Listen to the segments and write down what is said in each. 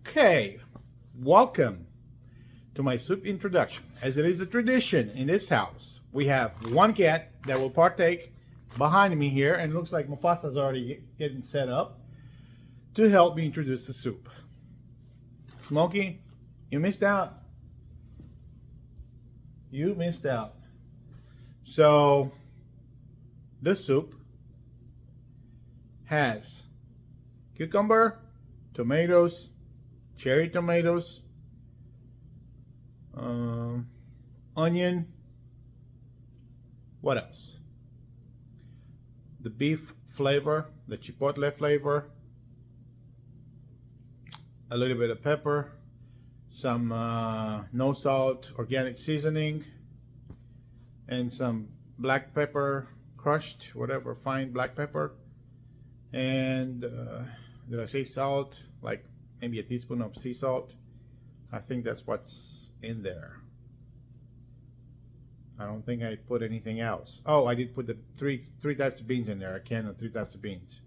Okay, welcome to my soup introduction. As it is a tradition in this house, we have one cat that will partake behind me here, and it looks like Mufasa's already getting set up to help me introduce the soup. Smokey, you missed out. You missed out. So, this soup has cucumber, tomatoes, cherry tomatoes, onion. What else? The beef flavor, the chipotle flavor, a little bit of pepper, some no salt organic seasoning, and some black pepper, crushed, whatever, fine black pepper. And did I say salt? Like maybe a teaspoon of sea salt. I think that's what's in there. I don't think I put anything else. Oh, I did put the three types of beans in there. A can of 3 types of beans,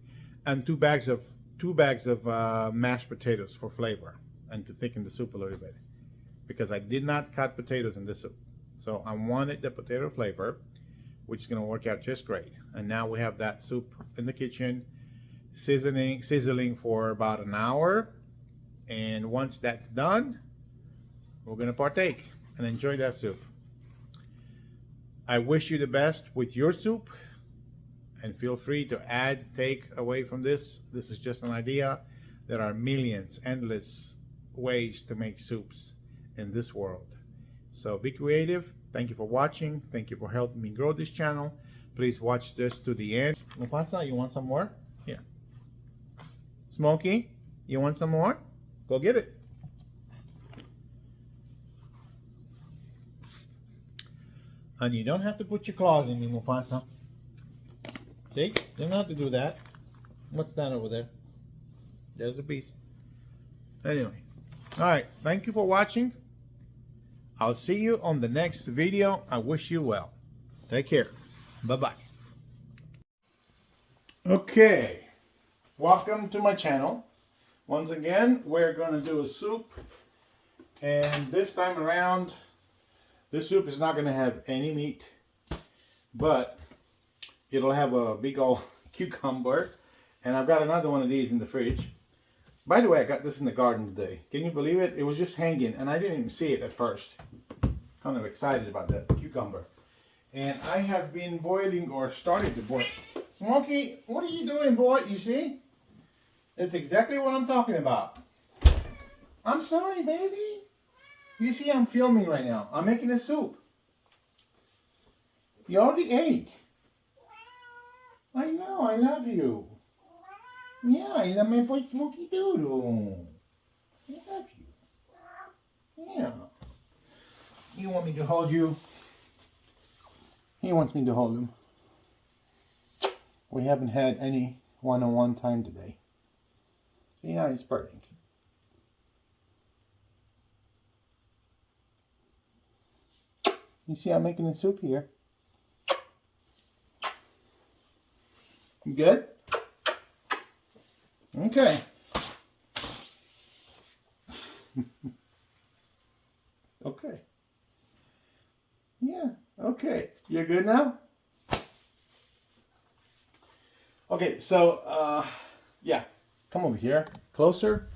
and two bags of mashed potatoes for flavor and to thicken the soup a little bit, because I did not cut potatoes in this soup. So I wanted the potato flavor, which is going to work out just great. And now we have that soup in the kitchen, sizzling for about an hour. And once that's done, we're going to partake and enjoy that soup. I wish you the best with your soup, and feel free to add, take away from this. This is just an idea. There are millions, endless ways to make soups in this world. So be creative. Thank you for watching. Thank you for helping me grow this channel. Please watch this to the end. Mufasa, you want some more? Here. Smokey, you want some more? Go get it. And you don't have to put your claws in me, Mufasa. See? You don't have to do that. What's that over there? There's a piece. Anyway. Alright. Thank you for watching. I'll see you on the next video. I wish you well. Take care. Bye-bye. Okay. Welcome to my channel. Once again, we're going to do a soup. And this time around, this soup is not going to have any meat, but it'll have a big old cucumber. And I've got another one of these in the fridge. By the way, I got this in the garden today. Can you believe it? It was just hanging and I didn't even see it at first. Kind of excited about that cucumber. And I have been boiling, or started to boil. Smokey, what are you doing, boy? You see? It's exactly what I'm talking about. I'm sorry, baby. You see, I'm filming right now. I'm making a soup. You already ate. I know, I love you. Yeah, I love my boy Smokey Doodle. I love you. Yeah. You want me to hold you? He wants me to hold him. We haven't had any one-on-one time today. So yeah, he's purring. You see I'm making a soup here. You good? Okay. Okay. Yeah, okay. You're good now? Okay, so, yeah. Come over here. Closer.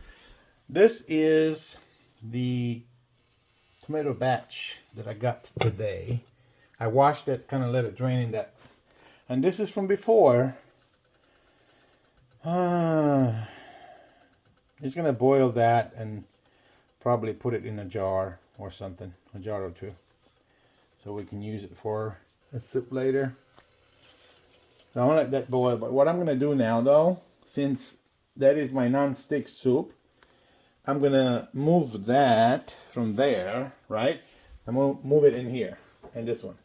This is the tomato batch that I got today. I washed it, kind of let it drain in that. And this is from before. Just gonna boil that and probably put it in a jar or something, a jar or two, so we can use it for a soup later. So I'm gonna let that boil. But what I'm gonna do now, though, since that is my non-stick soup, I'm gonna move that from there, right? I'm gonna move it in here, and this one.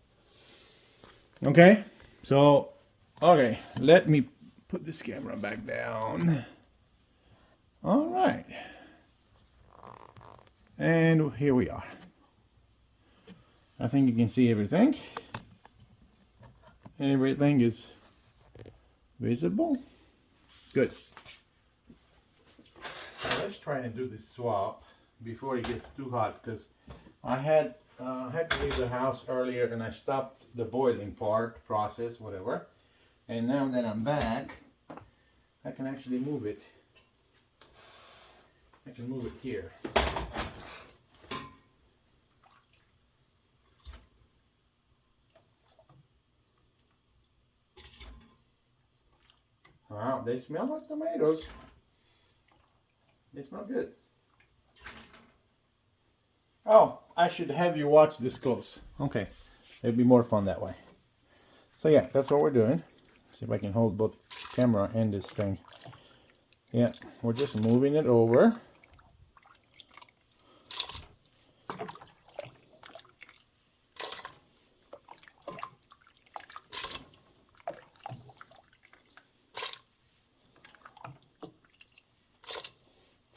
Okay, so okay, let me put this camera back down. All right. And here we are. I think you can see everything. Everything is visible. Good. All let's try and do this swap before it gets too hot, because I had to leave the house earlier and I stopped the boiling process, whatever. And now that I'm back, I can actually move it. I can move it here. Wow, they smell like tomatoes. They smell good. Oh, I should have you watch this close. Okay, it'd be more fun that way. So yeah, that's what we're doing. See if I can hold both camera and this thing. Yeah, we're just moving it over.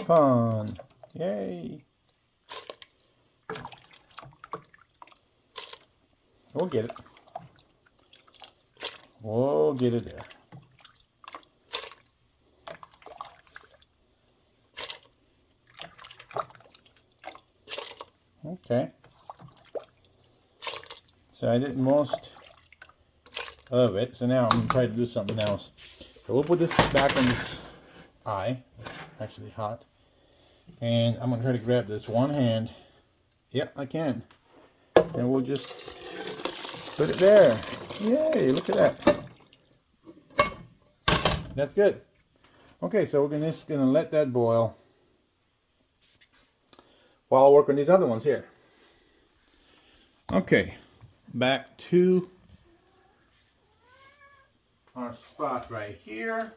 Fun. Yay. We'll get it. We'll get it there. Okay. So I did most of it. So now I'm going to try to do something else. So we'll put this back on this eye. It's actually hot. And I'm going to try to grab this one hand. Yep, I can. And we'll just put it there. Yay, look at that. That's good. Okay, so we're just going to let that boil while I work on these other ones here. Okay, back to our spot right here.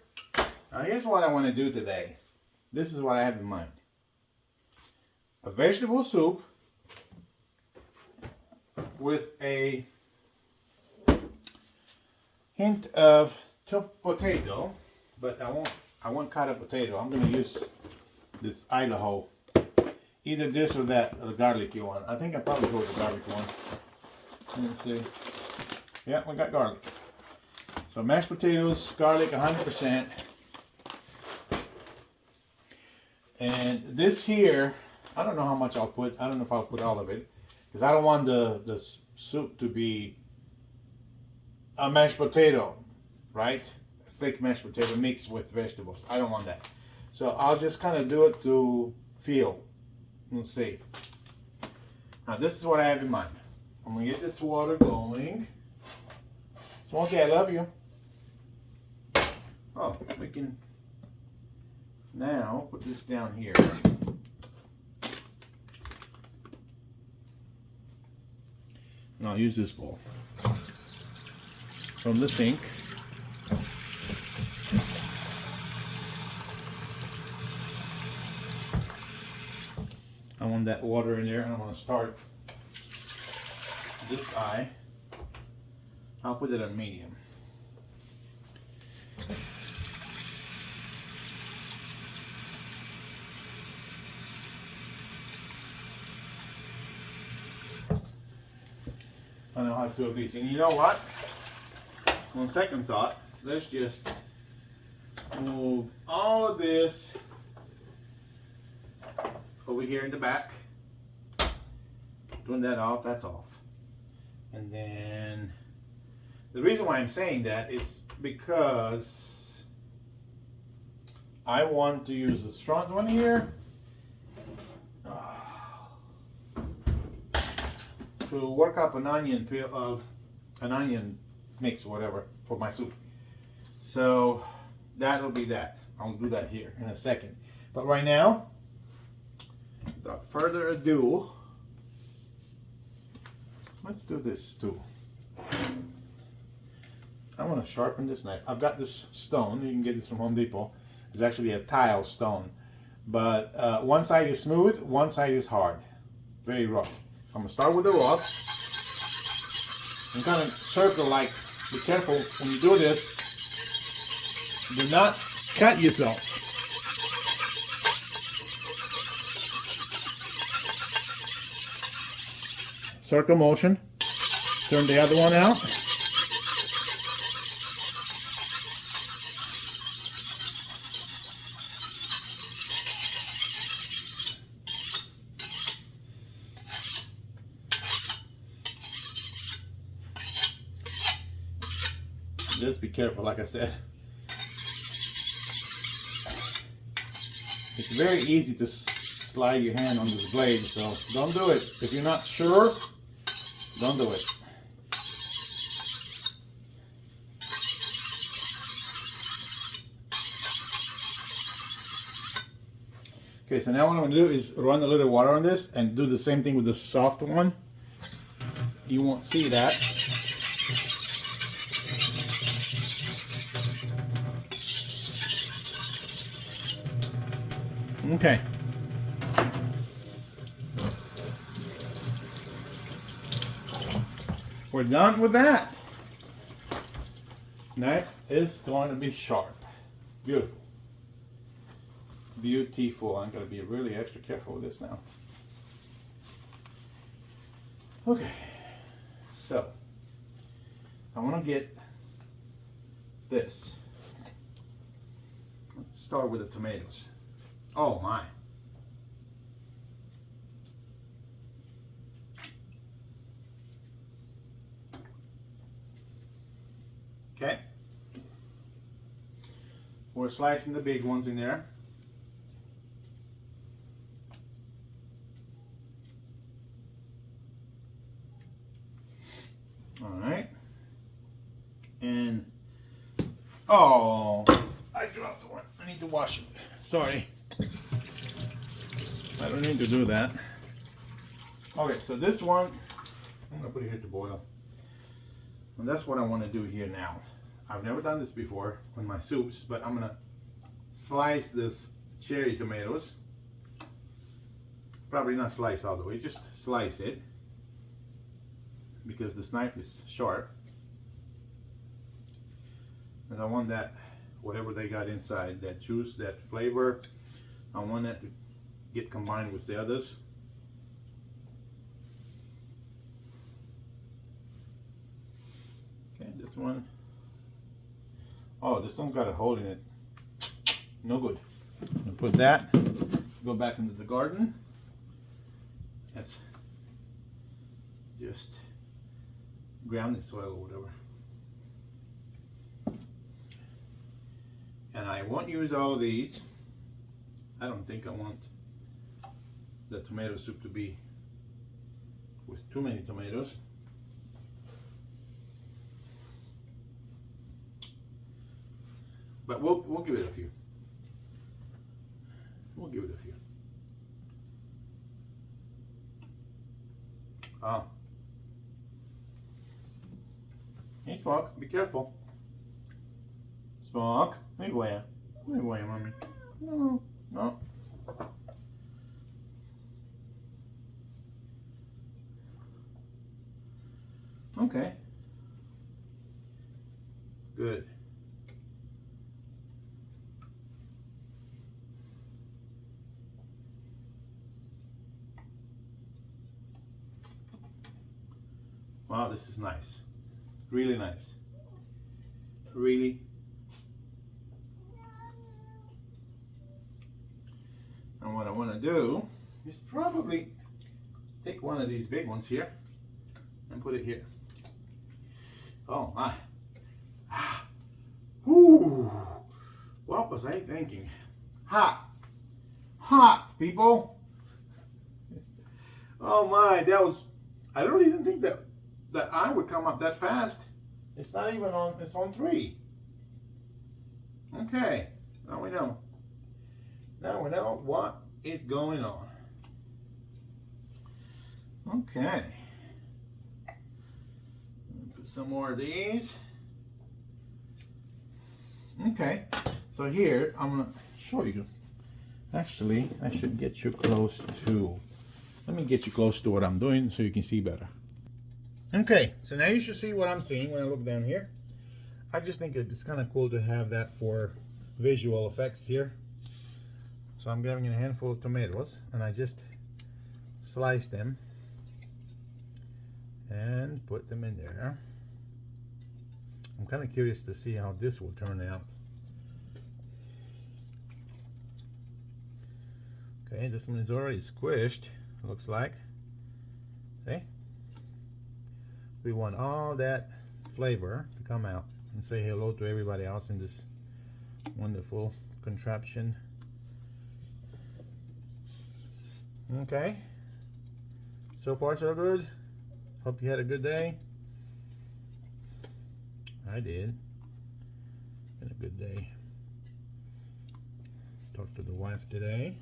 Now here's what I want to do today. This is what I have in mind. A vegetable soup with a hint of potato, but I won't cut a potato. I'm going to use this Idaho, either this or that, or the garlicky one. I think I'll probably go with the garlic one. Let's see. Yeah, we got garlic. So mashed potatoes, garlic 100%. And this here, I don't know how much I'll put. I don't know if I'll put all of it, because I don't want the soup to be a mashed potato, right? A thick mashed potato mixed with vegetables. I don't want that. So I'll just kind of do it to feel. Let's see. Now this is what I have in mind. I'm going to get this water going. Smokey, I love you. Oh, we can now put this down here. And I'll use this bowl from the sink. I want that water in there, and I'm going to start this eye. I'll put it on medium. And I'll have two of these. And you know what? On second thought, let's just move all of this over here in the back. Turn that off, that's off. And then the reason why I'm saying that is because I want to use this front one here to work up an onion peel of an onion mix, whatever, for my soup. So that'll be that. I'll do that here in a second. But right now, without further ado, let's do this too. I want to sharpen this knife. I've got this stone. You can get this from Home Depot. It's actually a tile stone. But one side is smooth, one side is hard. Very rough. I'm going to start with the rough. And kind of circle, like, be careful when you do this. Do not cut yourself. Circle motion. Turn the other one out. Just be careful, like I said. It's very easy to slide your hand on this blade, so don't do it. If you're not sure, don't do it. Okay, so now what I'm going to do is run a little water on this and do the same thing with the soft one. You won't see that. Okay. We're done with that. Knife is going to be sharp. Beautiful. Beautiful. I'm going to be really extra careful with this now. Okay. So, I want to get this. Let's start with the tomatoes. Oh my. Okay. We're slicing the big ones in there. All right. And oh, I dropped one. I need to wash it. Sorry. I don't need to do that. Okay, so this one, I'm gonna put it here to boil. And that's what I want to do here now. I've never done this before on my soups, but I'm gonna slice this cherry tomatoes. Probably not slice all the way, just slice it. Because this knife is sharp. And I want that, whatever they got inside, that juice, that flavor, I want that to get combined with the others. Okay, this one. Oh, this one's got a hole in it. No good. I'll put that, go back into the garden. That's just grounded soil or whatever. And I won't use all of these. I don't think I want the tomato soup to be with too many tomatoes. But we'll give it a few. We'll give it a few. Ah. Hey, Spock, be careful. Spock, move away. Move away, mommy. No, no. Okay. Good. Wow, this is nice. Really nice. Really. And what I want to do is probably take one of these big ones here and put it here. Oh my. Ah. Whoo. What was I thinking? Hot. Hot, people. Oh my, that was, I don't even think that eye would come up that fast. It's not even on, it's on 3. Okay, now we know. Now we know what is going on. Okay. Put some more of these. Okay, so here I'm gonna show you. Actually, I should get you close to, let me get you close to what I'm doing so you can see better. Okay, so now you should see what I'm seeing when I look down here. I just think it's kind of cool to have that for visual effects here. So I'm grabbing a handful of tomatoes and I just slice them and put them in there. I'm kind of curious to see how this will turn out. Okay, this one is already squished, looks like. See? We want all that flavor to come out. and say hello to everybody else in this wonderful contraption. Okay, so far so good. Hope you had a good day. I did. Had a good day. Talked to the wife today.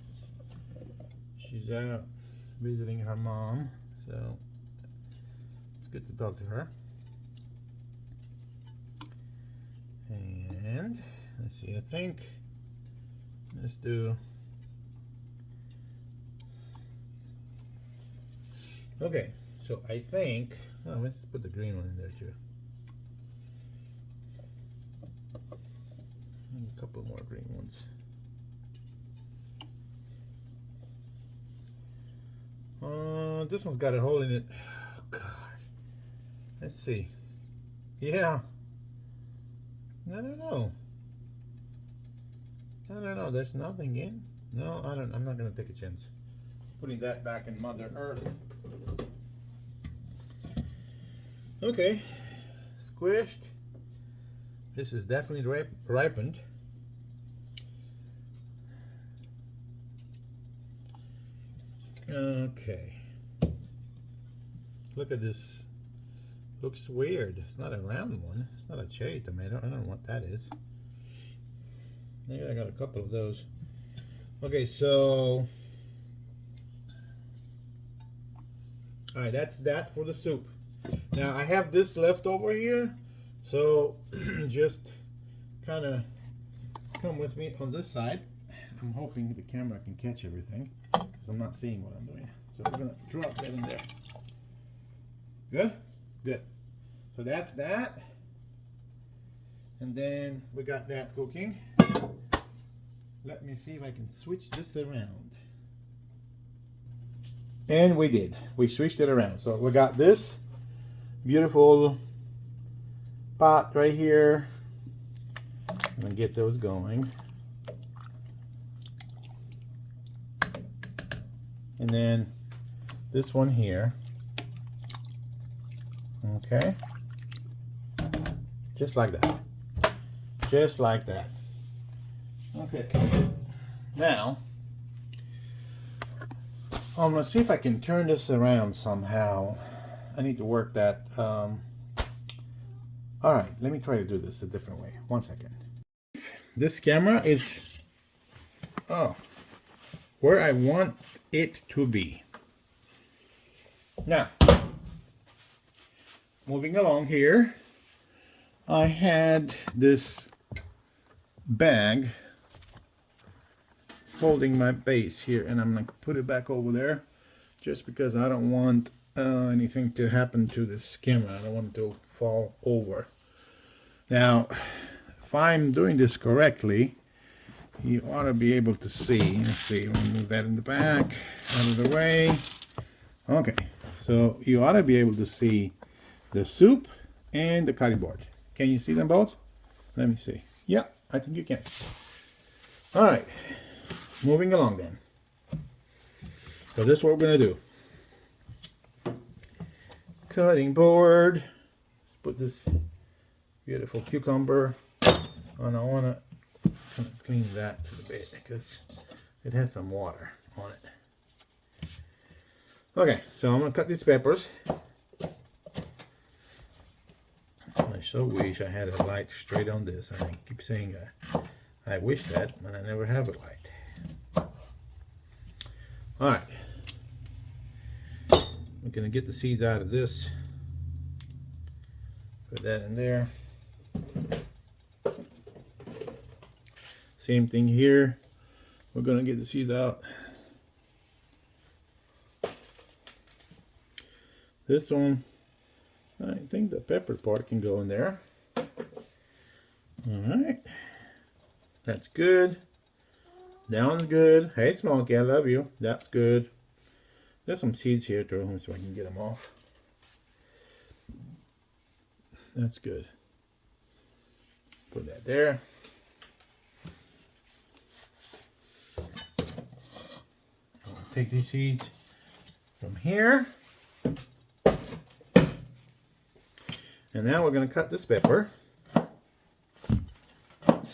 She's out visiting her mom, so it's good to talk to her. And let's see, I think let's do, okay, so I think, oh, let's put the green one in there too. And a couple more green ones. This one's got a hole in it. Oh, God. Let's see. Yeah. I don't know. There's nothing in. No, I'm not gonna take a chance. Putting that back in Mother Earth. Okay. Squished. This is definitely ripened. Okay. Look at this. Looks weird. It's not a round one. It's not a cherry tomato. I don't know what that is. Maybe I got a couple of those. Okay, so alright, that's that for the soup. Now I have this left over here, so just kind of come with me on this side. I'm hoping the camera can catch everything because I'm not seeing what I'm doing. So we're gonna drop that in there. Good? Good. So that's that. And then we got that cooking. Let me see if I can switch this around. And we did. We switched it around. So we got this beautiful pot right here. I'm gonna get those going. And then this one here. Okay. Just like that. Just like that. Okay. Now, I'm gonna see if I can turn this around somehow. I need to work that. All right, let me try to do this a different way. 1 second. This camera is where I want it to be. Now, moving along here, I had this bag holding my base here, and I'm gonna put it back over there just because I don't want anything to happen to this camera. I don't want it to fall over. Now, if I'm doing this correctly, you ought to be able to see. Let's see, I'm gonna move that in the back, out of the way. Okay, so you ought to be able to see the soup and the cutting board. Can you see them both? Let me see. Yeah, I think you can. All right, moving along then. So this is what we're gonna do. Cutting board. Let's put this beautiful cucumber on. I wanna kind of clean that a bit because it has some water on it. Okay, so I'm gonna cut these peppers. I so wish I had a light straight on this. I keep saying I wish that, but I never have a light. All right, we're gonna get the seeds out of this. Put that in there. Same thing here. We're gonna get the seeds out. This one, I think the pepper part can go in there. All right, that's good. That one's good. Hey, Smokey, I love you. That's good. There's some seeds here too, so I can get them off. That's good. Put that there. I'll take these seeds from here. And now we're going to cut this pepper.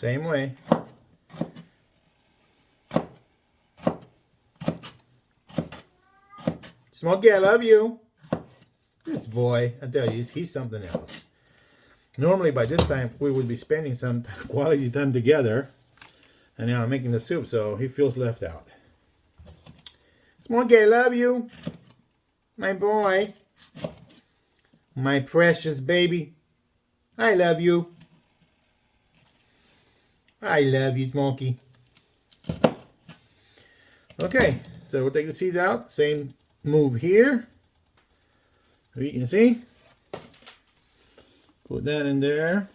Same way. Smokey, I love you. This boy, I tell you, he's something else. Normally by this time we would be spending some quality time together. And now I'm making the soup, so he feels left out. Smokey, I love you. My boy. My precious baby. I love you. I love you, Smokey. Okay, so we'll take the seeds out. Same move here. You can see. Put that in there.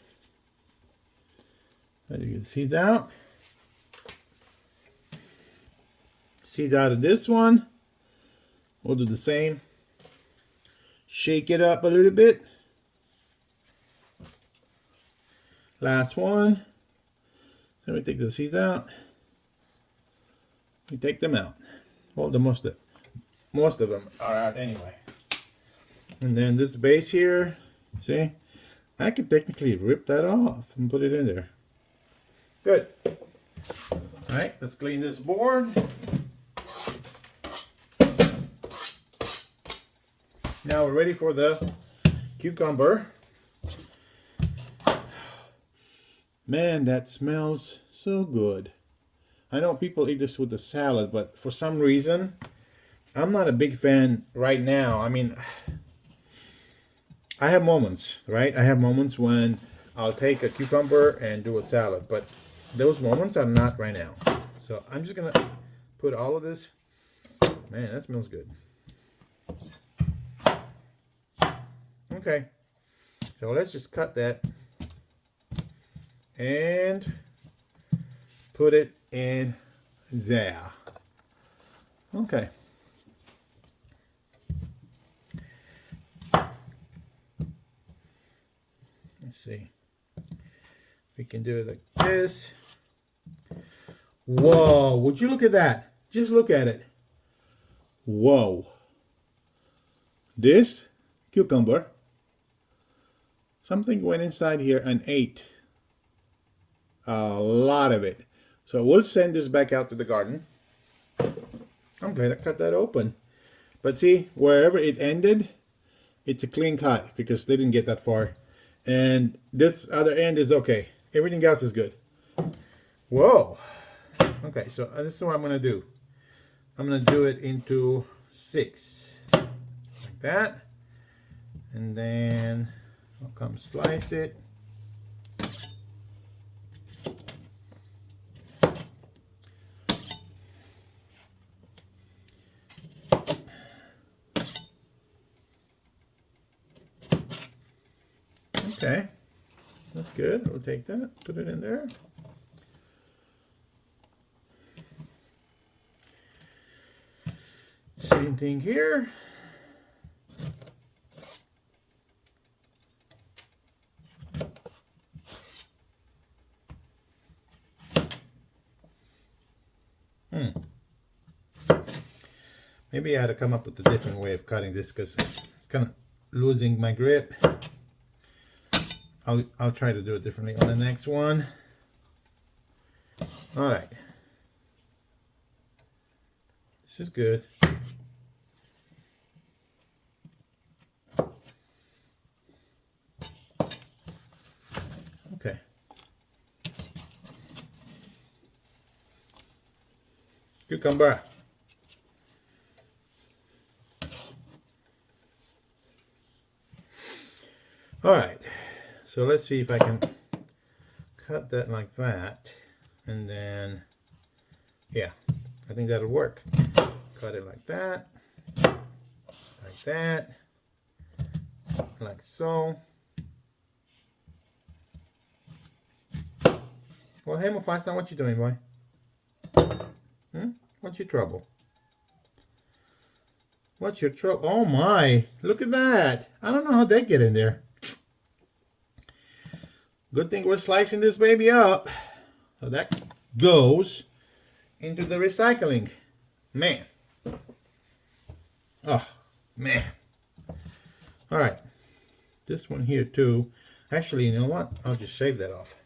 Let you get the seeds out. Seeds out of this one. We'll do the same. Shake it up a little bit. Last one. So we take the seeds out. We take them out. Well, most of them are out anyway. And then this base here, see? I could technically rip that off and put it in there. Good. All right, let's clean this board. Now we're ready for the cucumber. Man, that smells so good. I know people eat this with the salad, but for some reason, I'm not a big fan right now. I mean, I have moments, right? I have moments when I'll take a cucumber and do a salad, but those moments are not right now. So I'm just gonna put all of this. Man, that smells good. Okay, so let's just cut that and put it in there. Okay. Let's see. We can do it like this. Whoa, would you look at that? Just look at it. Whoa. This cucumber, something went inside here and ate a lot of it. So we'll send this back out to the garden. I'm glad I cut that open. But see, wherever it ended, it's a clean cut because they didn't get that far. And this other end is okay. Everything else is good. Whoa. Okay, so this is what I'm going to do. I'm going to do it into 6. Like that. And then I'll come slice it. Okay, that's good. We'll take that, put it in there. Same thing here. Maybe I had to come up with a different way of cutting this because it's kind of losing my grip. I'll try to do it differently on the next one. All right. This is good. Okay. Cucumber. All right. So let's see if I can cut that like that, and then, yeah, I think that'll work. Cut it like that, like so. Well, hey Mufasa, what you doing, boy? What's your trouble? What's your trouble? Oh my, look at that. I don't know how they get in there. Good thing we're slicing this baby up. So that goes into the recycling. Man. Oh, man. All right. This one here too. Actually, you know what? I'll just shave that off.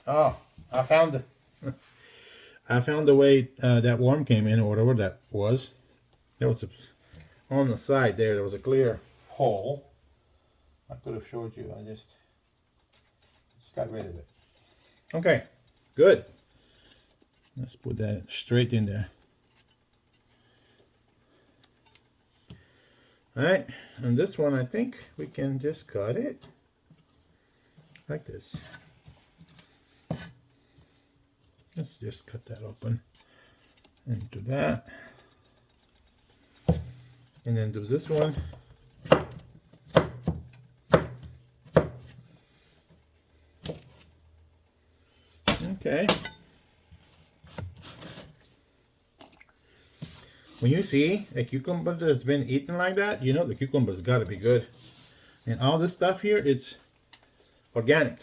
Oh, I found the I found the way that worm came in, or whatever that was. There was on the side there. There was a clear hole. I could have showed you. I just got rid of it. Okay, good. Let's put that straight in there. All right, and this one I think we can just cut it like this. Let's just cut that open into that, and then do this one. Okay. When you see a cucumber that's been eaten like that, you know the cucumber's got to be good. And all this stuff here is organic.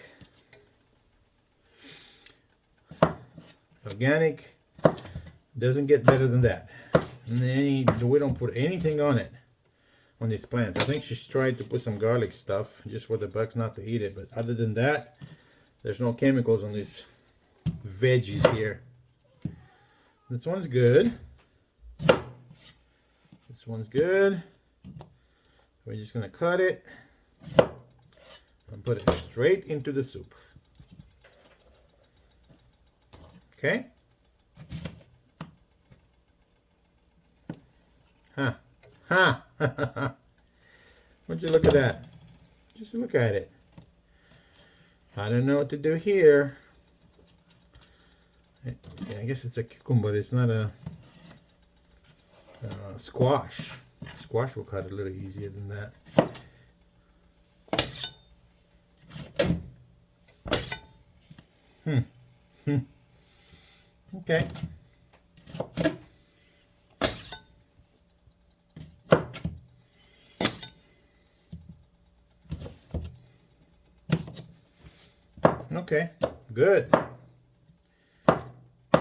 Organic doesn't get better than that. And we don't put anything on it on these plants. I think she's tried to put some garlic stuff just for the bugs not to eat it. But other than that, there's no chemicals on these veggies here. This one's good. This one's good. We're just gonna cut it and put it straight into the soup. Okay? Huh. Huh. Would you look at that? Just look at it. I don't know what to do here. Yeah, I guess it's a cucumber. It's not a squash. Squash will cut a little easier than that. Okay. Okay, good.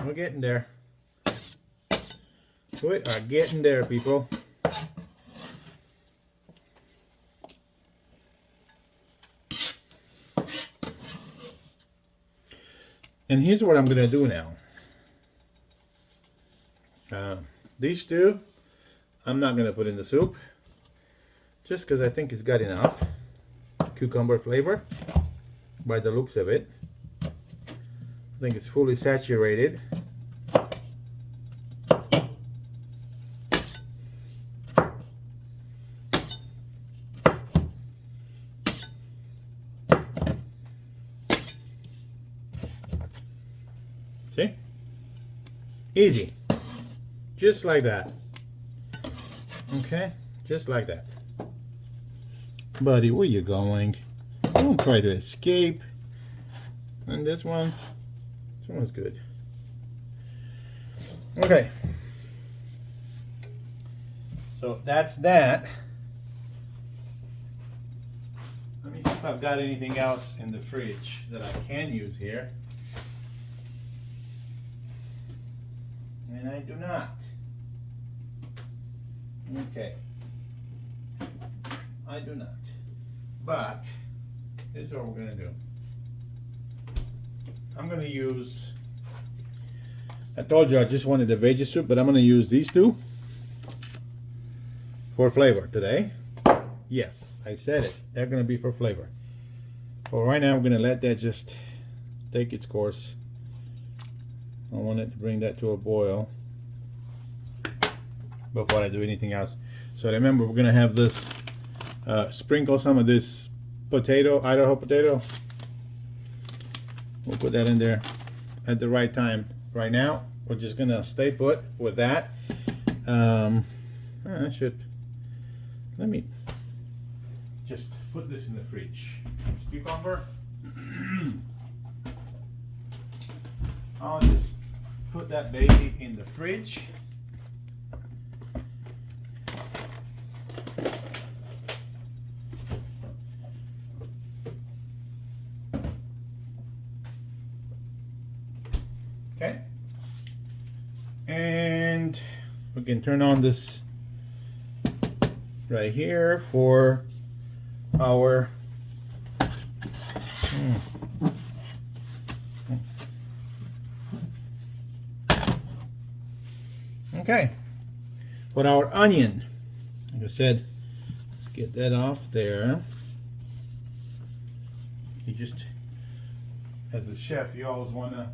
We're getting there. We are getting there, people. And here's what I'm going to do now. These two, I'm not going to put in the soup. Just because I think it's got enough cucumber flavor by the looks of it. I think it's fully saturated. See? Easy. Just like that. Okay? Just like that. Buddy, where you going? Don't try to escape. And this one's good. Okay. So that's that. Let me see if I've got anything else in the fridge that I can use here. And I do not. Okay. I do not. But this is what we're going to do. I'm going to use, I told you I just wanted a veggie soup, but I'm going to use these two for flavor today. Yes, I said it. They're going to be for flavor. But right now I'm going to let that just take its course. I want it to bring that to a boil before I do anything else. So remember, we're going to have this, sprinkle some of this potato, Idaho potato. We'll put that in there at the right time. Right now, we're just going to stay put with that. Let me just put this in the fridge. Cucumber. I'll just put that baby in the fridge. Okay. And we can turn on this right here for our Okay, for our onion, like I said, let's get that off there. You just, as a chef, you always want to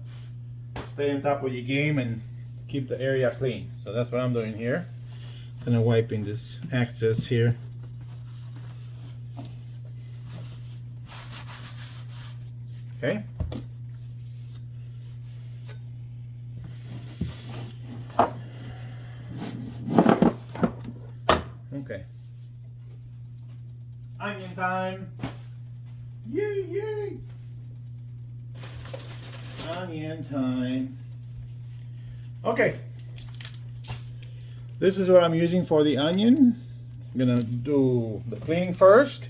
stay on top of your game and keep the area clean. So that's what I'm doing here. Kind of wiping this excess here. Okay. Okay. Onion time. Yay, yay. Onion time. Okay. This is what I'm using for the onion. I'm gonna do the cleaning first.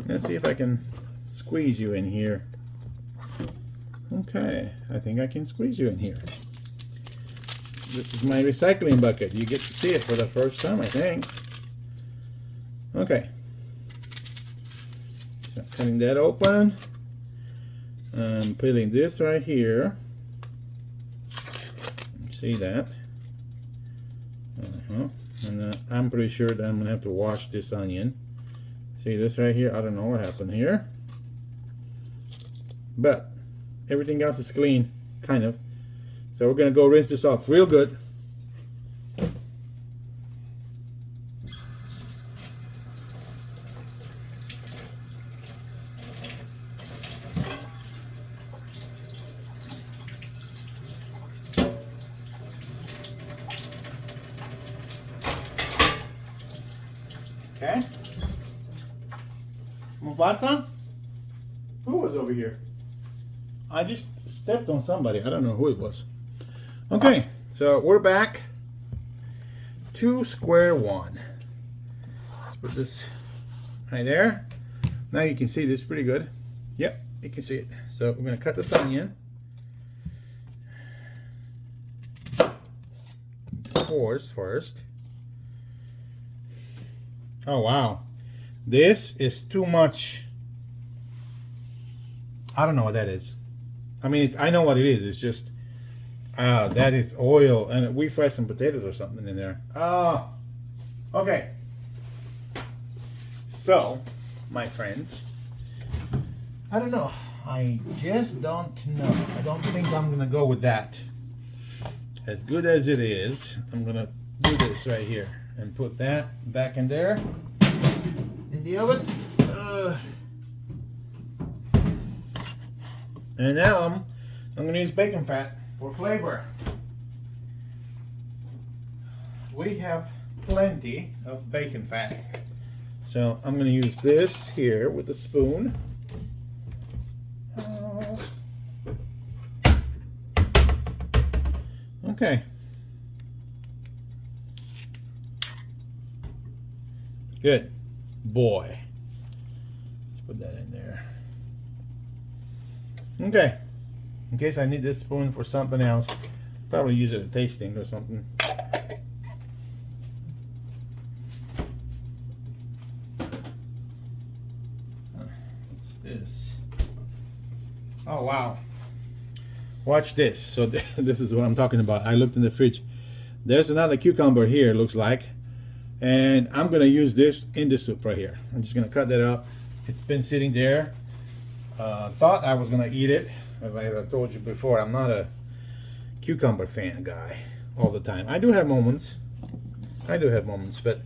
Let's see if I can squeeze you in here. Okay, I think I can squeeze you in here. This is my recycling bucket. You get to see it for the first time, I think. Okay. So cutting that open. I'm putting this right here. See that? And I'm pretty sure that I'm gonna have to wash this onion. See this right here? I don't know what happened here, but everything else is clean, kind of. So we're gonna go rinse this off real good. Okay. Mufasa? Who was over here? I just stepped on somebody. I don't know who it was. Okay, so we're back to square one. Let's put this right there. Now you can see this pretty good. Yep, you can see it. So we're going to cut this onion. Pores first. Oh wow, this is too much. I don't know what that is. I mean, I know what it is. It's just that is oil, and we fried some potatoes or something in there. Okay. So, my friends, I don't know. I just don't know. I don't think I'm gonna go with that. As good as it is, I'm gonna do this right here and put that back in there in the oven. And now I'm going to use bacon fat for flavor. We have plenty of bacon fat, so I'm going to use this here with a spoon. Okay. Good boy. Let's put that in there. Okay. In case I need this spoon for something else, probably use it at tasting or something. What's this? Oh wow. Watch this. So this is what I'm talking about. I looked in the fridge. There's another cucumber here, looks like. And I'm going to use this in the soup right here. I'm just going to cut that up. It's been sitting there. Thought I was going to eat it. As I told you before, I'm not a cucumber fan guy all the time. I do have moments. But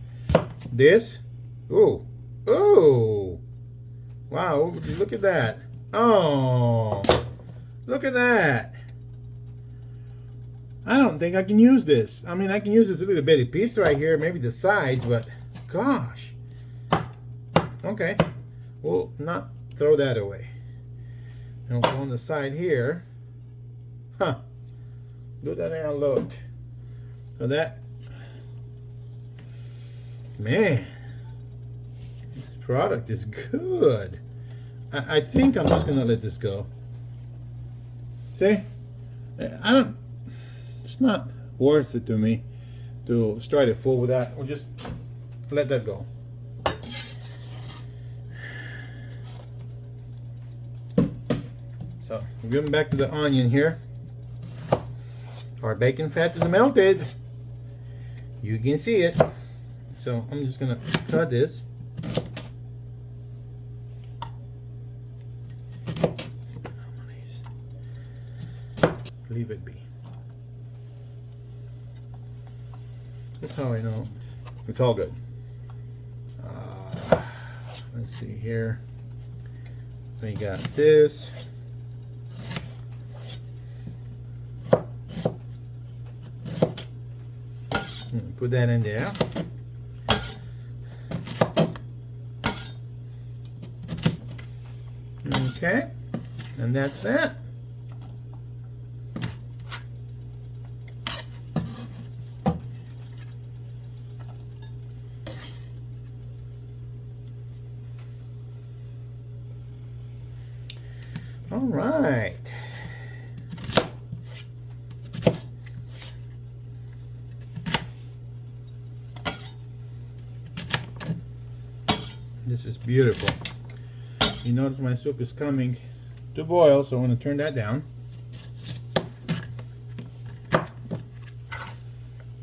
this, ooh, wow, look at that. Oh, look at that. I don't think I can use this. I mean, I can use this little bitty piece right here, maybe the sides, but gosh. Okay, we'll not throw that away. And we'll go on the side here. Huh. Good that thing I looked. So that, man, this product is good. I think I'm just gonna let this go. See? It's not worth it to me to try to fool with that. We'll just let that go. So we're getting back to the onion here. Our bacon fat is melted. You can see it. So I'm just gonna cut this. Leave it be. That's how I know it's all good. Let's see here. We got this. Put that in there. Okay, and that's that. All right. This is beautiful. You notice my soup is coming to boil, so I'm going to turn that down.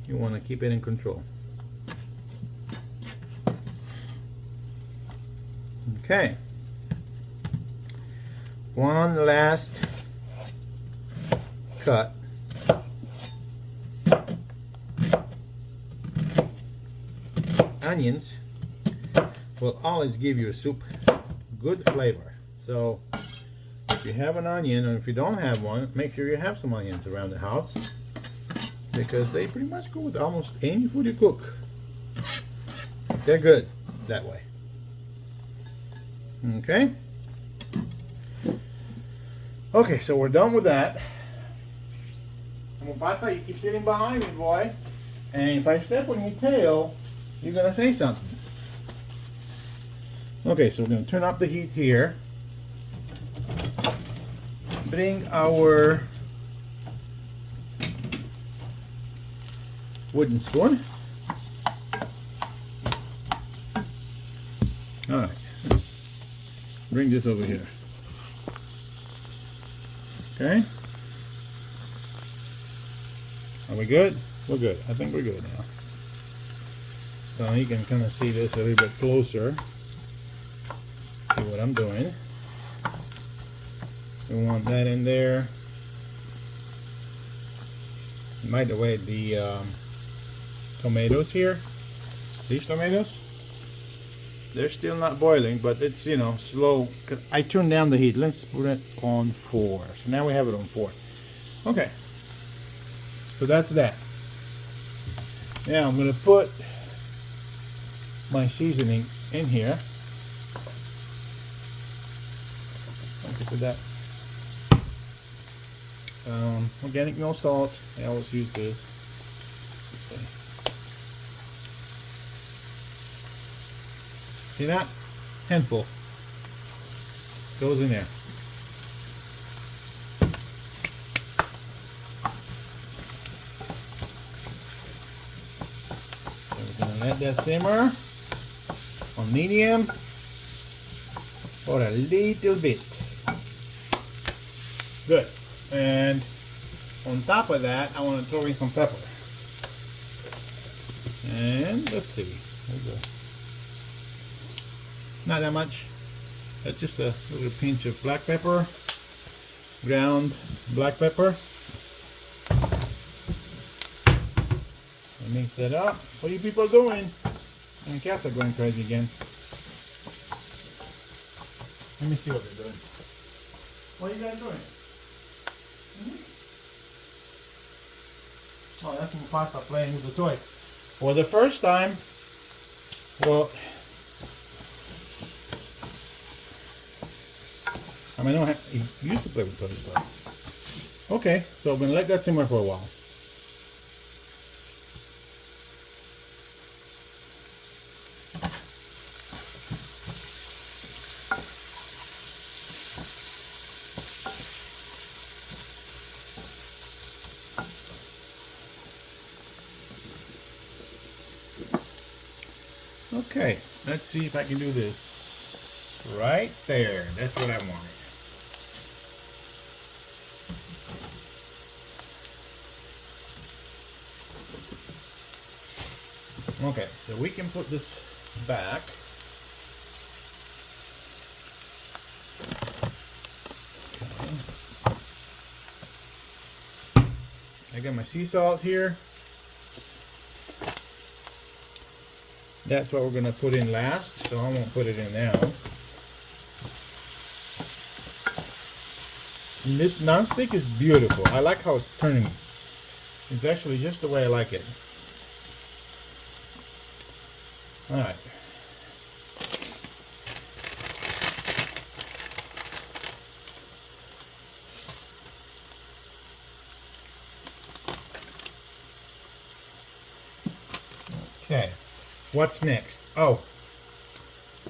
You want to keep it in control. Okay. One last cut. Onions will always give your soup good flavor. So if you have an onion, or if you don't have one, make sure you have some onions around the house, because they pretty much go with almost any food you cook. They're good that way. Okay. Okay, so we're done with that. Mufasa, you keep sitting behind me, boy. And if I step on your tail, you're gonna say something. Okay, so we're gonna turn up the heat here. Bring our wooden spoon. All right, let's bring this over here. Okay. Are we good? We're good. I think we're good now. So you can kind of see this a little bit closer. See what I'm doing. We want that in there. By the way, the tomatoes here, these tomatoes, they're still not boiling, but it's, you know, slow. I turned down the heat. Let's put it on 4. So now we have it on 4. Okay. So that's that. Now I'm going to put my seasoning in here. Thank you for that. Organic, no salt. I always use this. Okay. See that? Handful goes in there. So we're gonna let that simmer on medium for a little bit. Good. And on top of that, I want to throw in some pepper. And let's see. Not that much. That's just a little pinch of black pepper, ground black pepper. Mix that up. What are you people doing? And cats are going crazy again. Let me see what they're doing. What are you guys doing? Oh, that's Mufasa playing with the toy. For the first time, well, I mean, he used to play with toys, but okay. So I'm gonna let that simmer for a while. Okay, let's see if I can do this right there. That's what I wanted. Okay, so we can put this back. Okay. I got my sea salt here. That's what we're going to put in last, so I won't put it in now. And this nonstick is beautiful. I like how it's turning. It's actually just the way I like it. Alright. Okay. What's next? Oh.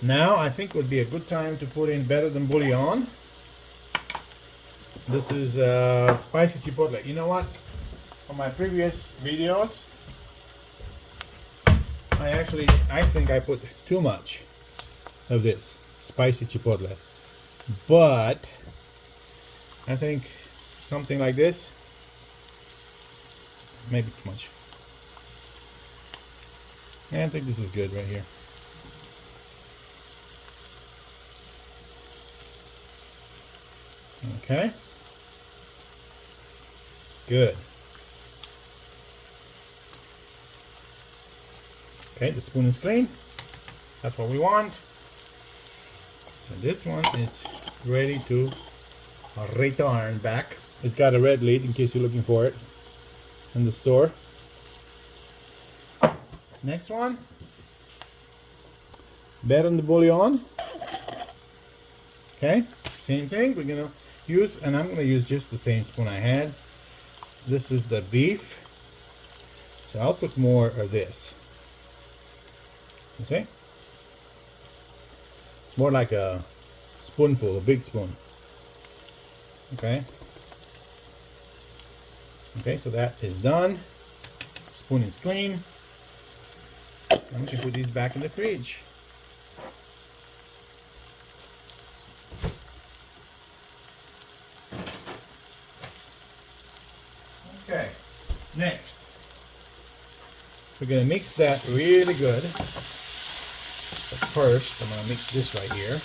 Now I think would be a good time to put in better than bouillon. This is spicy chipotle. You know what? On my previous videos, I think I put too much of this spicy chipotle. But I think something like this, maybe too much. Yeah, I think this is good right here. Okay. Good. Okay, the spoon is clean. That's what we want. So this one is ready to return back. It's got a red lid in case you're looking for it in the store. Next one. Better than the bouillon. Okay, same thing. We're gonna use, and I'm gonna use just the same spoon I had. This is the beef. So I'll put more of this. Okay. More like a spoonful, a big spoon. Okay. Okay, so that is done. Spoon is clean. And we can put these back in the fridge. Okay, next. We're going to mix that really good. But first, I'm going to mix this right here.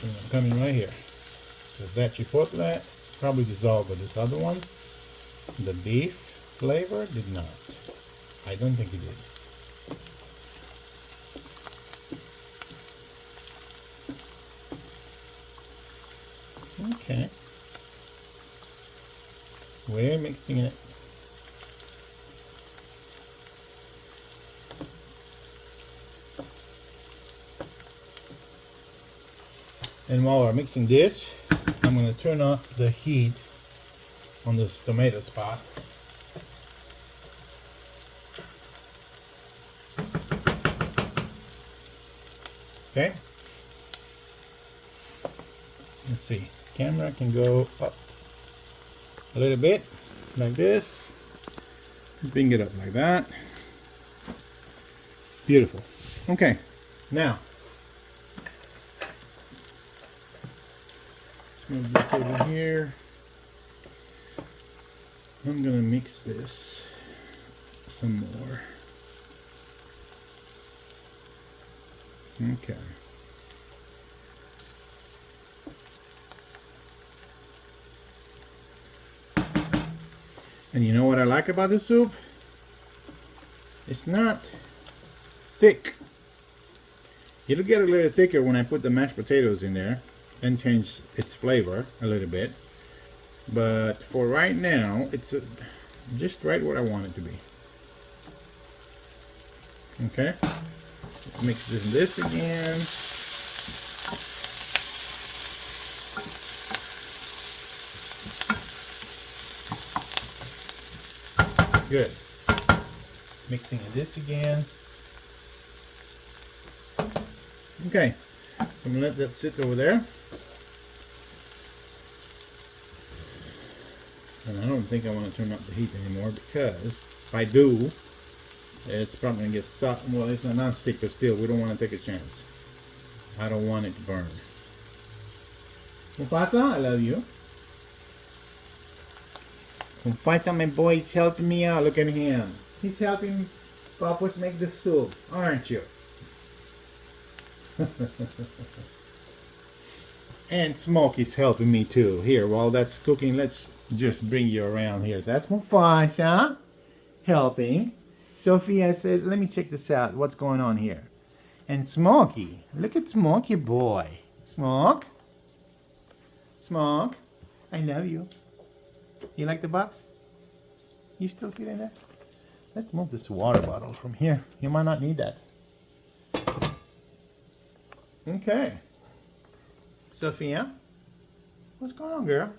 And I'm coming right here. Because that chipotle probably dissolved with this other one. The beef flavor did not. I don't think it did. Okay. We're mixing it. And while we're mixing this, I'm going to turn off the heat on this tomato spot. Okay. Let's see. Camera can go up a little bit like this. Bring it up like that. Beautiful. Okay. Now, let's move this over here. I'm gonna mix this some more. Okay. And you know what I like about this soup? It's not thick. It'll get a little thicker when I put the mashed potatoes in there and change its flavor a little bit. But for right now, it's just right where I want it to be. Okay. Let's mix this again. Good. Mixing this again. Okay. I'm going to let that sit over there. And I don't think I want to turn up the heat anymore, because if I do, it's probably going to get stuck. Well, it's not non-stick, but still, we don't want to take a chance. I don't want it to burn. Mufasa, I love you. And finally my boy's helping me out. Look at him. He's helping Papa's make the soup, aren't you? And Smokey's helping me too. Here, while that's cooking, let's just bring you around here. That's Mufasa helping. Sophia said, let me check this out. What's going on here? And Smokey. Look at Smokey boy. Smoke. Smoke. I love you. You like the box? You still feeling that? Let's move this water bottle from here. You might not need that. Okay. Sophia, what's going on, girl?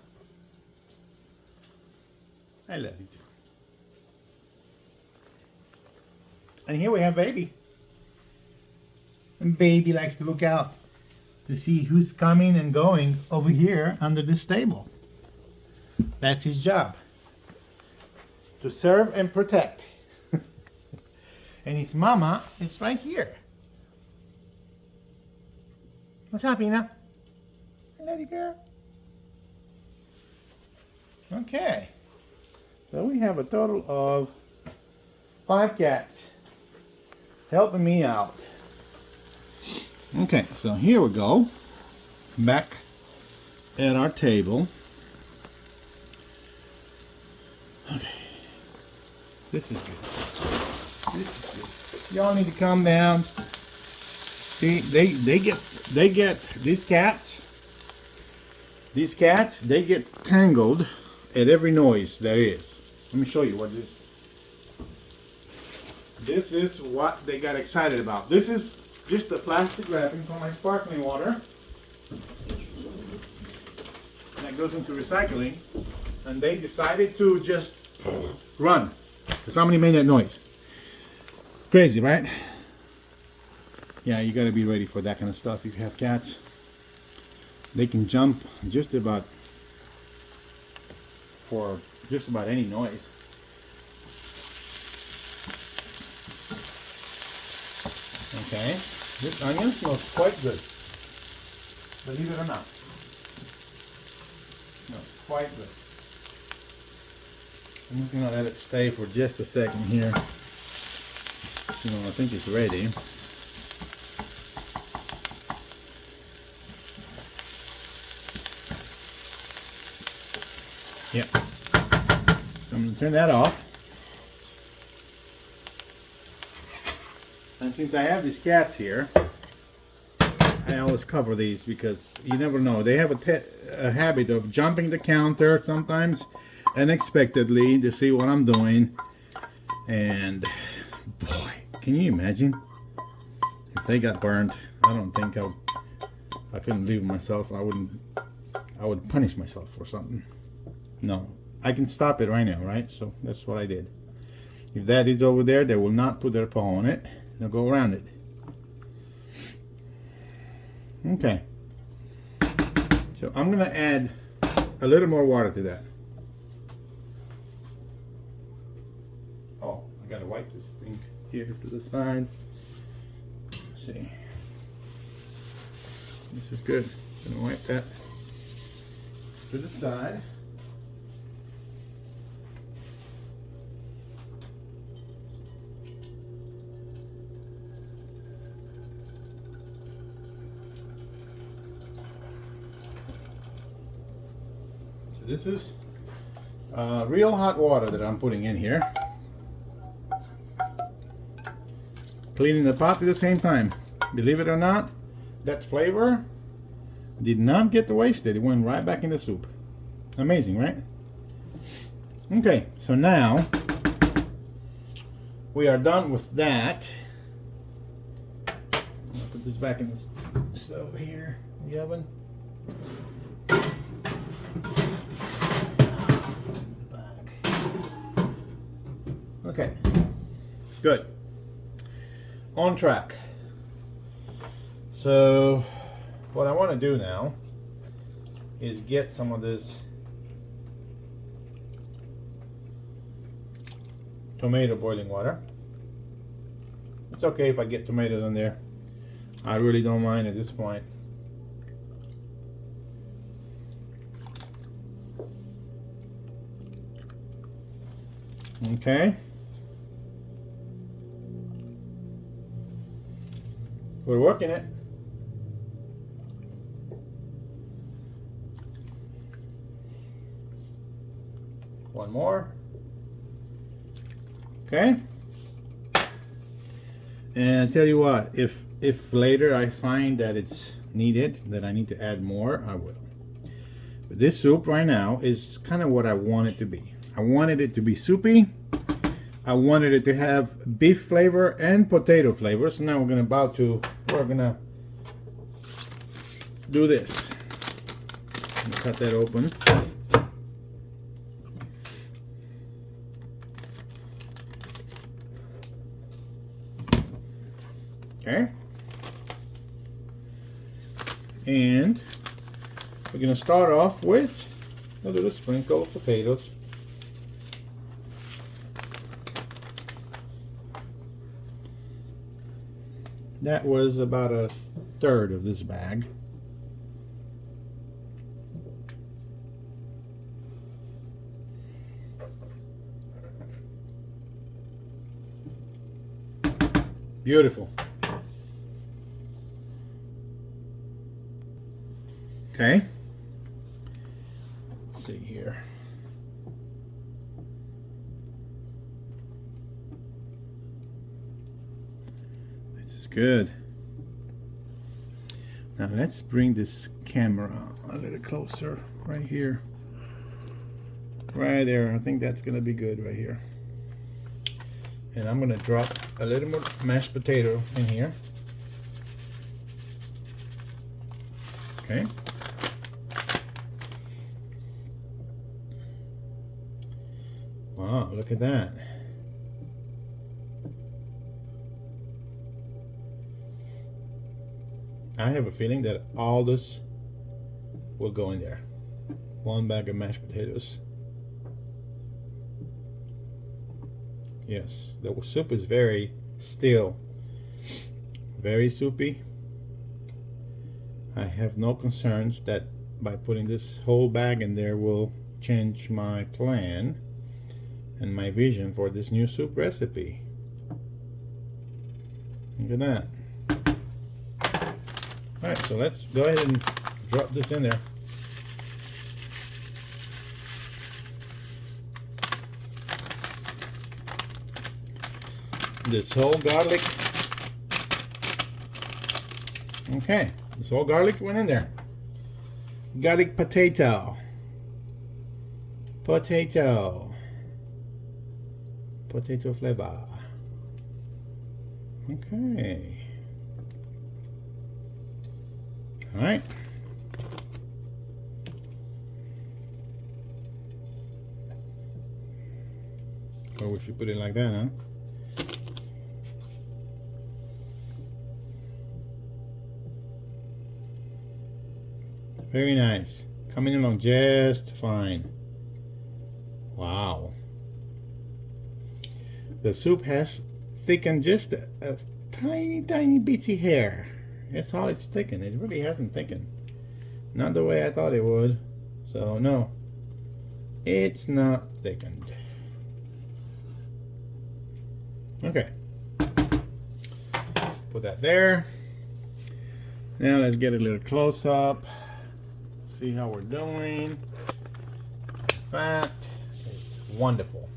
I love you too. And here we have Baby. And Baby likes to look out to see who's coming and going over here under this table. That's his job. To serve and protect. And his mama is right here. What's up, Ina? I love you, girl. Okay. So we have a total of 5 cats helping me out. Okay, so here we go. Back at our table. Okay. This is good. This is good. Y'all need to calm down. See, they get these cats, they get tangled at every noise there is. Let me show you what this. This is what they got excited about. This is just the plastic wrapping for my sparkling water. And that goes into recycling. And they decided to just run. Because somebody made that noise. Crazy, right? Yeah, you gotta be ready for that kind of stuff if you have cats. They can jump just about for just about any noise. Okay, this onion smells quite good. Believe it or not. No, quite good. I'm just gonna let it stay for just a second here. You know, I think it's ready. Yep. I'm going to turn that off. And since I have these cats here, I always cover these because you never know. They have a habit of jumping the counter sometimes unexpectedly to see what I'm doing. And boy, can you imagine if they got burned? I don't think I couldn't leave myself. I would punish myself for something. No, I can stop it right now, right? So that's what I did. If that is over there, they will not put their paw on it. They'll go around it. Okay. So I'm going to add a little more water to that. Oh, I got to wipe this thing here to the side. Let's see. This is good. I'm going to wipe that to the side. This is real hot water that I'm putting in here. Cleaning the pot at the same time. Believe it or not, that flavor did not get wasted. It went right back in the soup. Amazing, right? Okay, so now we are done with that. I'll put this back in the stove here, the oven. Okay, good. On track. So what I want to do now is get some of this tomato boiling water. It's okay if I get tomatoes in there. I really don't mind at this point. Okay. We're working it. One more. Okay. And I tell you what, if later I find that it's needed, that I need to add more, I will. But this soup right now is kind of what I want it to be. I wanted it to be soupy. I wanted it to have beef flavor and potato flavor. So now we're gonna do this. Cut that open. Okay. And we're gonna start off with a little sprinkle of potatoes. That was about a third of this bag. Beautiful. Okay. Let's see here. This is good. Now let's bring this camera a little closer, right here. Right there. I think that's gonna be good right here. And I'm gonna drop a little more mashed potato in here. Okay. Wow, look at that. I have a feeling that all this will go in there. One bag of mashed potatoes. Yes, the soup is very still, very soupy. I have no concerns that by putting this whole bag in there will change my plan and my vision for this new soup recipe. Look at that. Alright, so let's go ahead and drop this in there. This whole garlic. Okay, this whole garlic went in there. Garlic potato. Potato flavor. Okay. All right. Oh, we should put it like that, huh? Very nice. Coming along just fine. Wow. The soup has thickened just a tiny bitsy hair. That's all it's thickened. It really hasn't thickened. Not the way I thought it would. So no, it's not thickened. Okay. Put that there. Now let's get a little close up. See how we're doing. That is wonderful.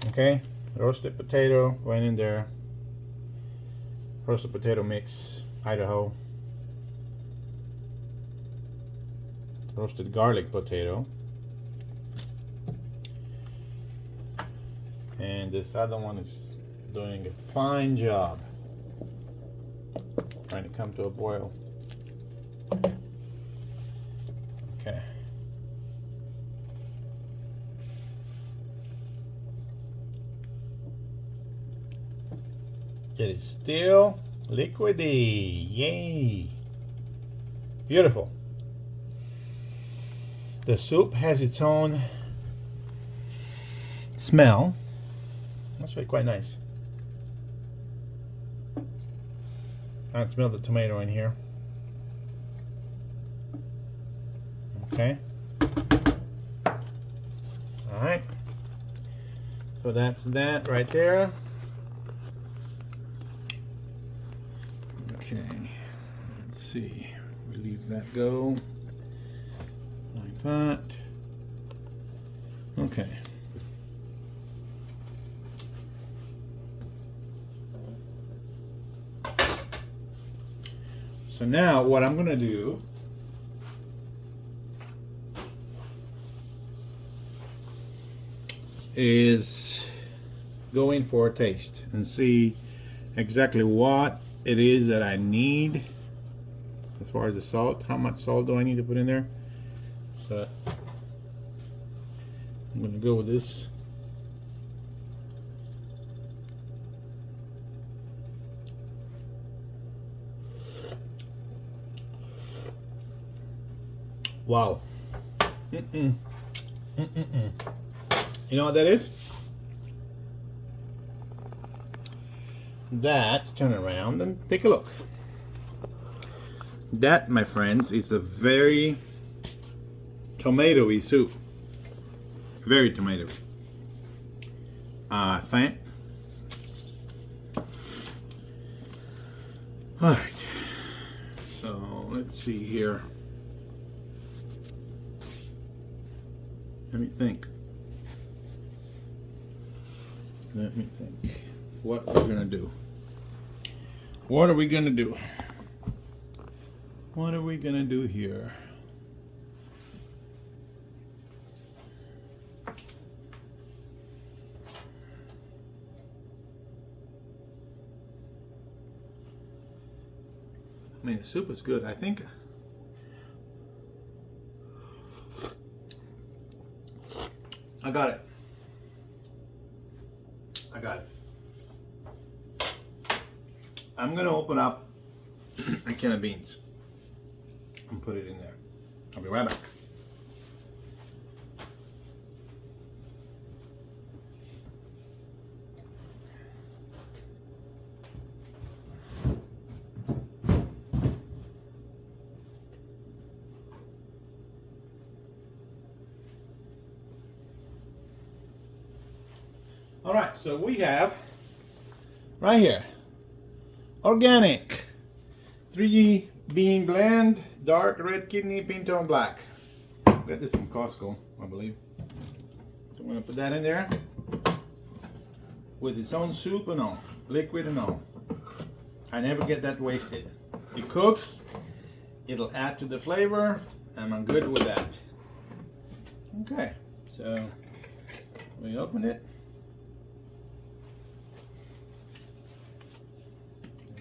Okay, roasted potato went in there. Roasted potato mix, Idaho. Roasted garlic potato. And this other one is doing a fine job. Trying to come to a boil. Okay. It is still liquidy. Yay. Beautiful. The soup has its own smell. Actually quite nice. I can smell the tomato in here. Okay. Alright. So that's that right there. Okay, let's see. We leave that go like that. Okay. So now what I'm gonna do is go in for a taste and see exactly what it is that I need as far as the salt. How much salt do I need to put in there? But I'm gonna go with this. Wow. You know what that is? That, turn around and take a look. That, my friends, is a very tomatoey soup. Very tomatoey. Thank. Alright. So, let's see here. Let me think. Let me think. What we're gonna do. What are we gonna do? What are we gonna do here? I mean, the soup is good. I think I got it. I got it. I'm gonna open up a can of beans and put it in there. I'll be right back. All right, so we have right here organic 3 bean blend, dark red kidney, pinto and black. Got this from Costco, I believe. So I'm gonna put that in there with its own soup and all, liquid and all. I never get that wasted. It cooks, it'll add to the flavor, and I'm good with that. Okay, so we open it.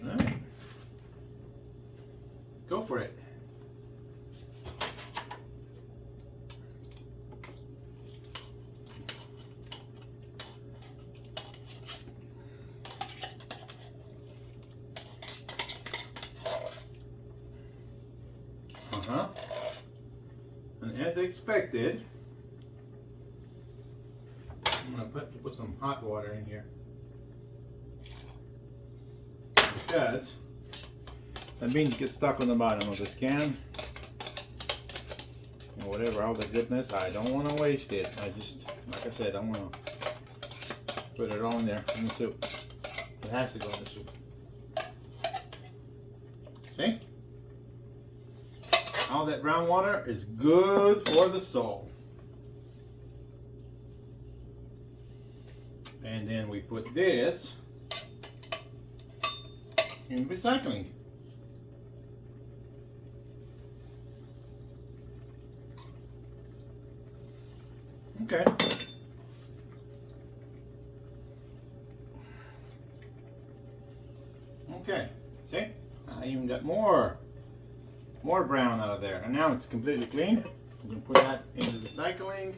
All right. Let's go for it. And as expected, I'm gonna put some hot water in here because the beans get stuck on the bottom of this can and whatever, all the goodness. I don't want to waste it. I just, like I said, I want to put it all in there in the soup. It has to go in the soup. See? All that brown water is good for the soul. And then we put this in recycling. Okay. Okay. See? I even got more brown out of there, and now it's completely clean. I'm gonna put that into the recycling,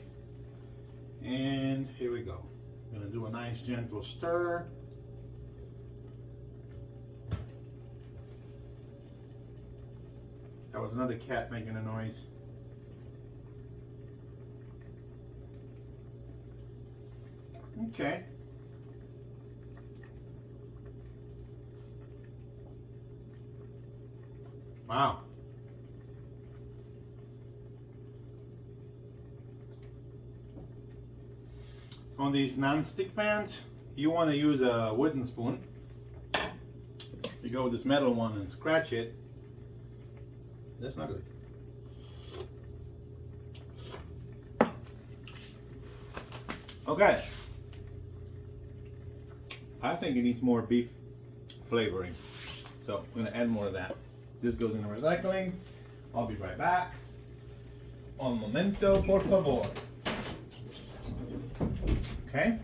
and here we go. I'm gonna do a nice gentle stir. That was another cat making a noise. Okay. Wow. on these non-stick pans, you want to use a wooden spoon. You go with this metal one and scratch it. That's not good. Okay. I think it needs more beef flavoring. So I'm going to add more of that. This goes in the recycling. I'll be right back. Un momento, por favor. Okay.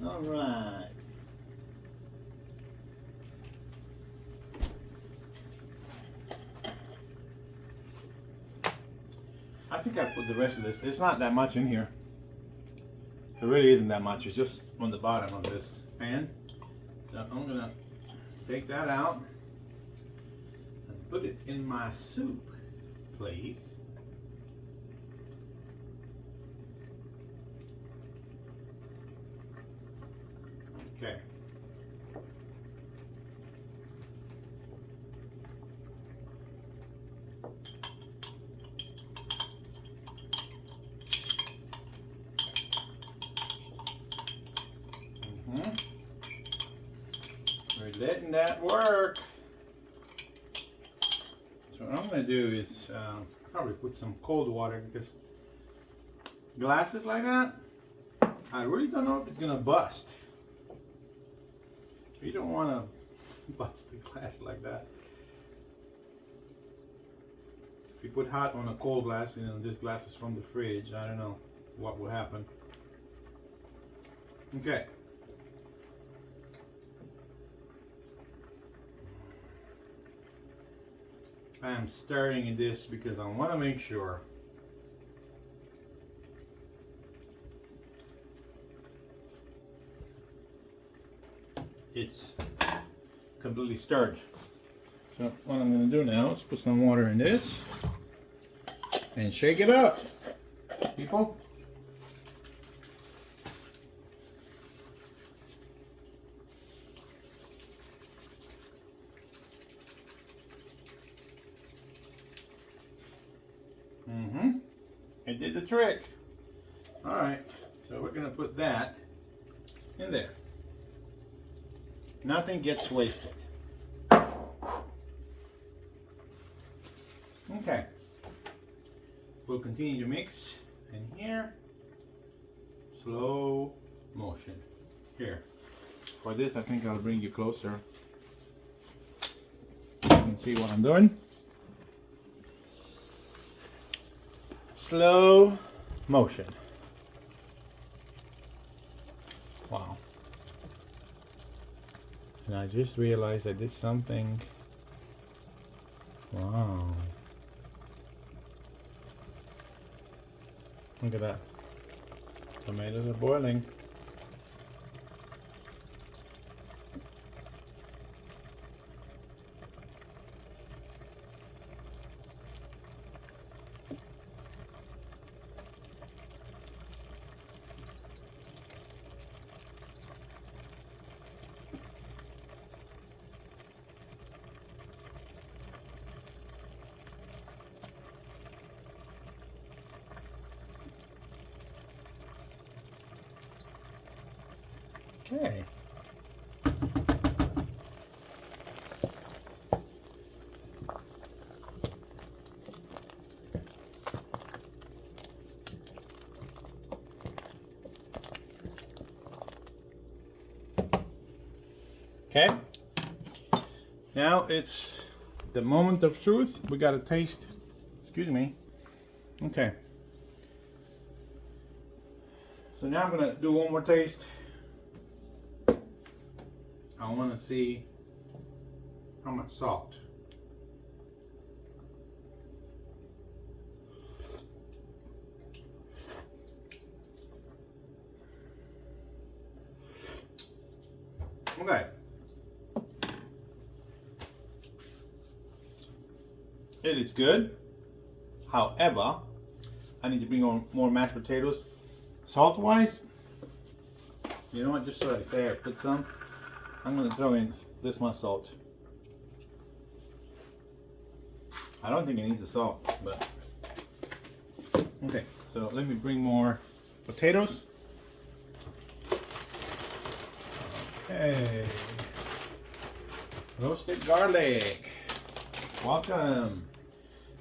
All right. I think I put the rest of this. It's not that much in here. There really isn't that much. It's just on the bottom of this pan. So I'm gonna take that out and put it in my soup, please. Okay. We're letting that work. So what I'm going to do is probably put some cold water, because glasses like that, I really don't know if it's going to bust. You don't want to bust the glass like that. If you put hot on a cold glass, you know, this glass is from the fridge, I don't know what will happen. Okay. I am stirring in this because I want to make sure it's completely stirred. So what I'm going to do now is put some water in this and shake it up, people. It did the trick. All right, so we're going to put that in there. Nothing gets wasted. Okay. We'll continue to mix in here. Slow motion. Here. For this, I think I'll bring you closer. You can see what I'm doing. Slow motion. Wow. And I just realized I did something. Wow. Look at that. Tomatoes are boiling. Okay. Okay. Now it's the moment of truth. We got to taste. Excuse me. Okay. So now I'm going to do one more taste. I want to see how much salt. Okay. It is good. However, I need to bring on more mashed potatoes. Salt wise, you know what, just so I say I put some, I'm going to throw in this much salt. I don't think it needs the salt, but Okay, so let me bring more potatoes. Okay. Roasted garlic. Welcome.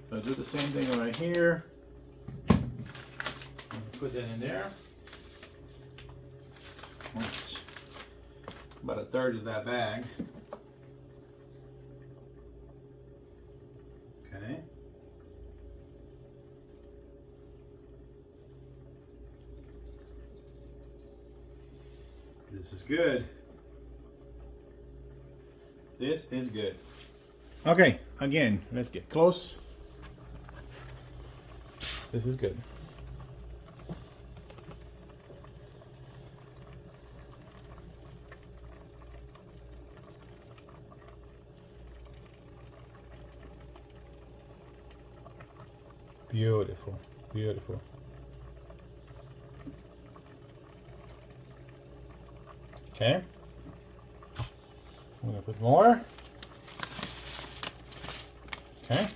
So do the same thing right here. Put that in there. About a third of that bag. Okay. This is good. This is good. Okay, again, let's get close. This is good. Beautiful, beautiful. Okay. I'm gonna put more. Okay.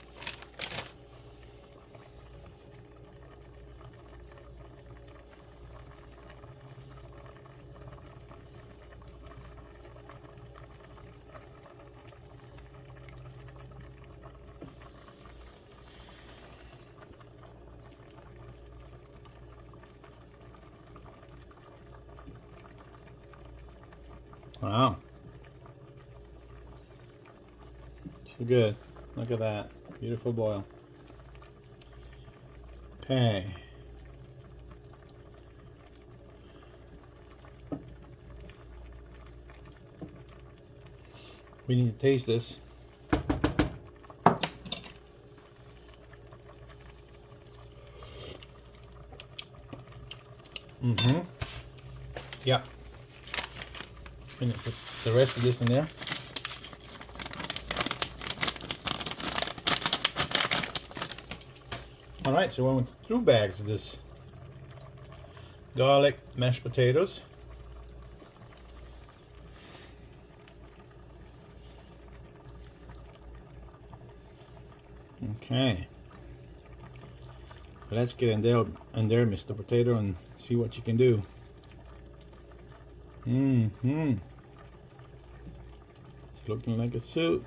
Wow. So good. Look at that. Beautiful boil. Okay. We need to taste this. Mm-hmm. Yeah. I'm gonna put the rest of this in there. All right, so I went with 2 bags of this garlic mashed potatoes. Okay. Let's get in there, Mr. Potato, and see what you can do. It's looking like a soup.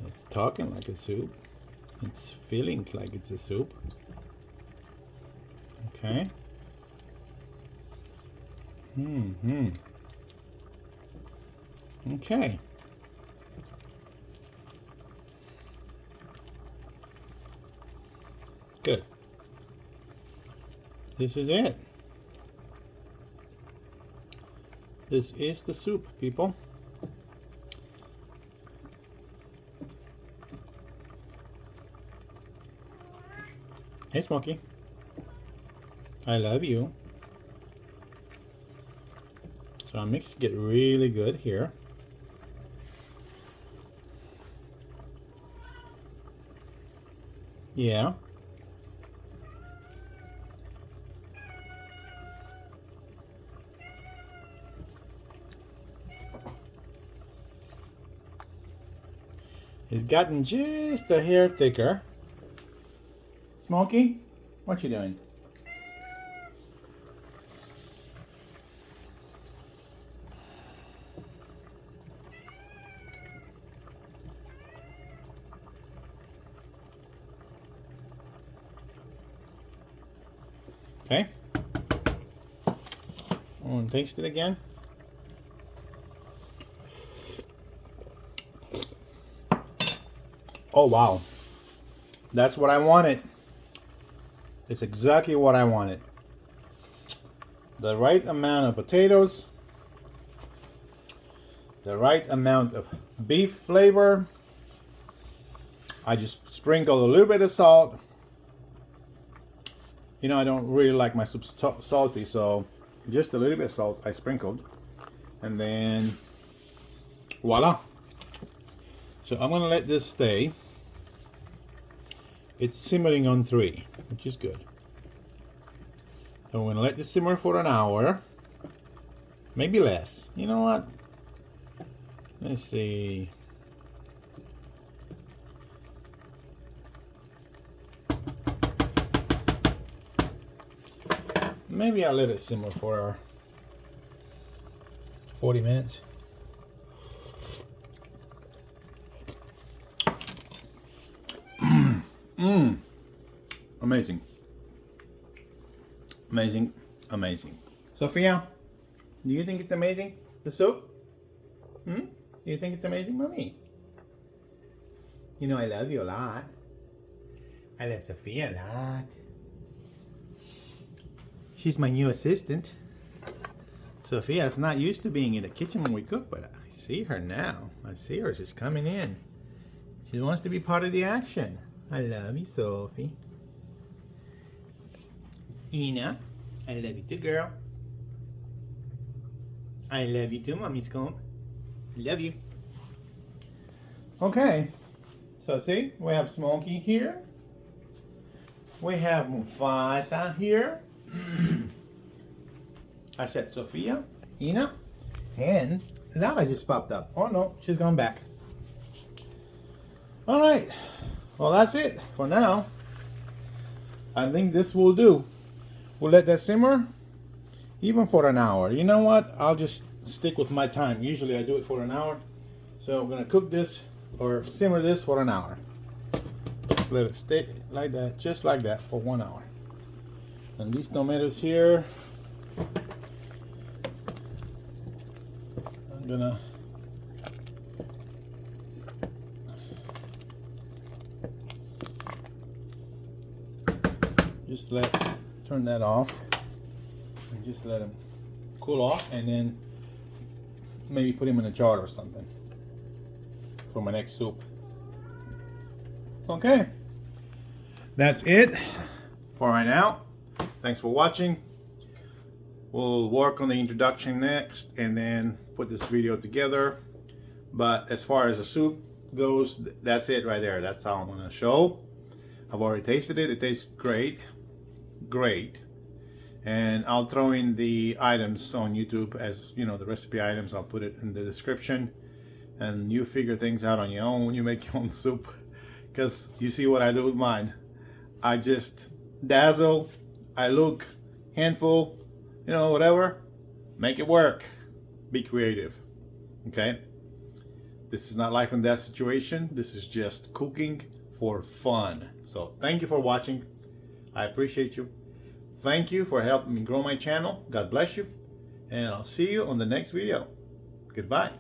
It's talking like a soup. It's feeling like it's a soup. Okay. Okay. Good. This is it. This is the soup, people. Hey, Smokey. I love you. So I'm mixing it really good here. Yeah. It's gotten just a hair thicker. Smokey, what you doing? Okay. And taste it again. Oh wow. That's what I wanted. It's exactly what I wanted. The right amount of potatoes, the right amount of beef flavor. I just sprinkled a little bit of salt. You know, I don't really like my soup salty, so just a little bit of salt I sprinkled. And then voila. So I'm gonna let this stay. It's simmering on 3, which is good. So I'm gonna let this simmer for an hour, maybe less. You know what? Let's see. maybe I'll let it simmer for 40 minutes. Amazing. Amazing, amazing. Sophia, do you think it's amazing, the soup? Do you think it's amazing, Mommy? You know I love you a lot. I love Sophia a lot. She's my new assistant. Sophia's not used to being in the kitchen when we cook, but I see her now. I see her, she's coming in. She wants to be part of the action. I love you, Sophie. Ina, I love you too, girl. I love you too, Mommy Scomp. Love you. Okay, so see, we have Smokey here. We have Mufasa here. I said Sophia, Ina, and Lala just popped up. Oh no, she's gone back. All right, well that's it for now. I think this will do. We'll let that simmer even for an hour. You know what? I'll just stick with my time. Usually I do it for an hour. So I'm gonna cook this or simmer this for an hour. Let it stay like that, just like that for 1 hour. And these tomatoes here, I'm gonna just turn that off and just let them cool off, and then maybe put them in a jar or something for my next soup. Okay, that's it for right now. Thanks for watching. We'll work on the introduction next and then put this video together. But as far as the soup goes, that's it right there. That's all I'm gonna show. I've already tasted it. It tastes great. Great. And I'll throw in the items on YouTube, as you know, the recipe items. I'll put it in the description, and you figure things out on your own when you make your own soup, because you see what I do with mine. I just dazzle, I look, handful, you know, whatever, make it work. Be creative. Okay, this is not life and death situation. This is just cooking for fun. So thank you for watching. I appreciate you. Thank you for helping me grow my channel. God bless you. And I'll see you on the next video. Goodbye.